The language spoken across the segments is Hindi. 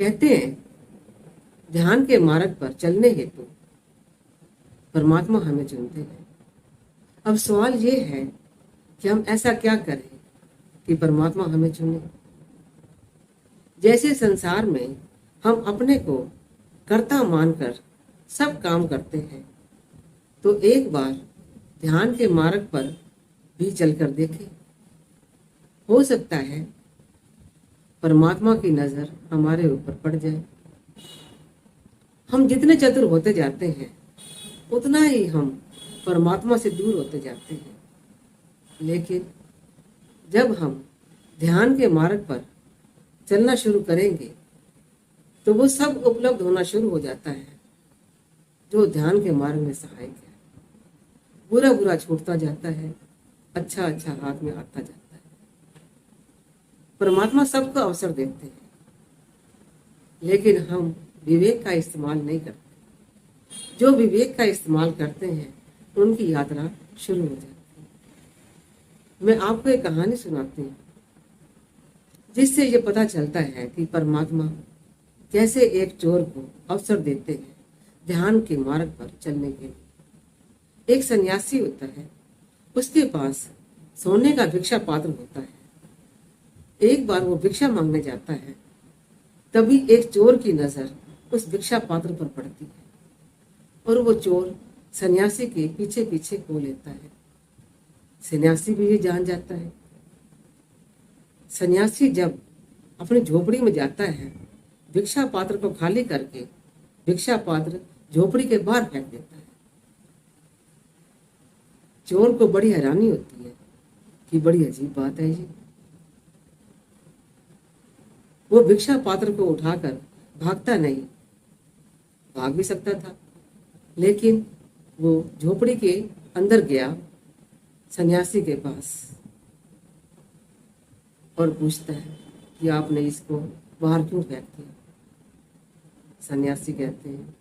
कहते हैं ध्यान के मार्ग पर चलने हेतु परमात्मा हमें चुनते हैं। अब सवाल ये है कि हम ऐसा क्या करें कि परमात्मा हमें चुने। जैसे संसार में हम अपने को कर्ता मानकर सब काम करते हैं, तो एक बार ध्यान के मार्ग पर भी चलकर देखें। हो सकता है परमात्मा की नजर हमारे ऊपर पड़ जाए। हम जितने चतुर होते जाते हैं उतना ही हम परमात्मा से दूर होते जाते हैं। लेकिन जब हम ध्यान के मार्ग पर चलना शुरू करेंगे तो वो सब उपलब्ध होना शुरू हो जाता है जो ध्यान के मार्ग में सहायक है। बुरा बुरा छूटता जाता है, अच्छा अच्छा हाथ में आता जाता है। परमात्मा सबको अवसर देते हैं, लेकिन हम विवेक का इस्तेमाल नहीं करते। जो विवेक का इस्तेमाल करते हैं उनकी यात्रा शुरू हो जाती है। मैं आपको एक कहानी सुनाती हूँ जिससे ये पता चलता है कि परमात्मा कैसे एक चोर को अवसर देते हैं ध्यान के मार्ग पर चलने के लिए। एक सन्यासी होता है, उसके पास सोने का भिक्षा पात्र होता है। एक बार वो भिक्षा मांगने जाता है, तभी एक चोर की नजर उस भिक्षा पात्र पर पड़ती है और वो चोर सन्यासी के पीछे पीछे हो लेता है। सन्यासी भी ये जान जाता है। सन्यासी जब अपनी झोपड़ी में जाता है, भिक्षा पात्र को खाली करके भिक्षा पात्र झोपड़ी के बाहर फेंक देता है। चोर को बड़ी हैरानी होती है कि बड़ी अजीब बात है ये। वो भिक्षा पात्र को उठाकर भागता नहीं, भाग भी सकता था, लेकिन वो झोपड़ी के अंदर गया सन्यासी के पास और पूछता है कि आपने इसको बाहर क्यों फेंक दिया। सन्यासी कहते हैं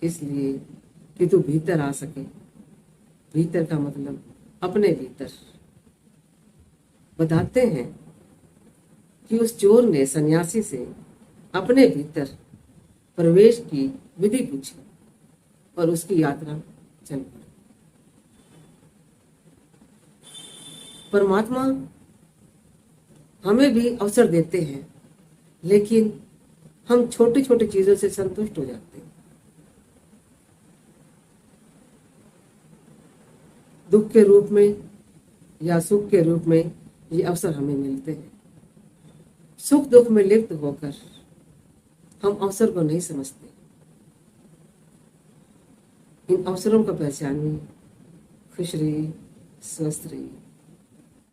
इसलिए कि तू भीतर आ सके। भीतर का मतलब अपने भीतर। बताते हैं कि उस चोर ने सन्यासी से अपने भीतर प्रवेश की विधि पूछी और उसकी यात्रा चल पड़ी। परमात्मा हमें भी अवसर देते हैं, लेकिन हम छोटी छोटी चीजों से संतुष्ट हो जाते हैं। दुख के रूप में या सुख के रूप में ये अवसर हमें मिलते हैं। सुख दुख में लिप्त होकर हम अवसर को नहीं समझते। इन अवसरों को पहचानिए। खुश रहिए, स्वस्थ रहिए।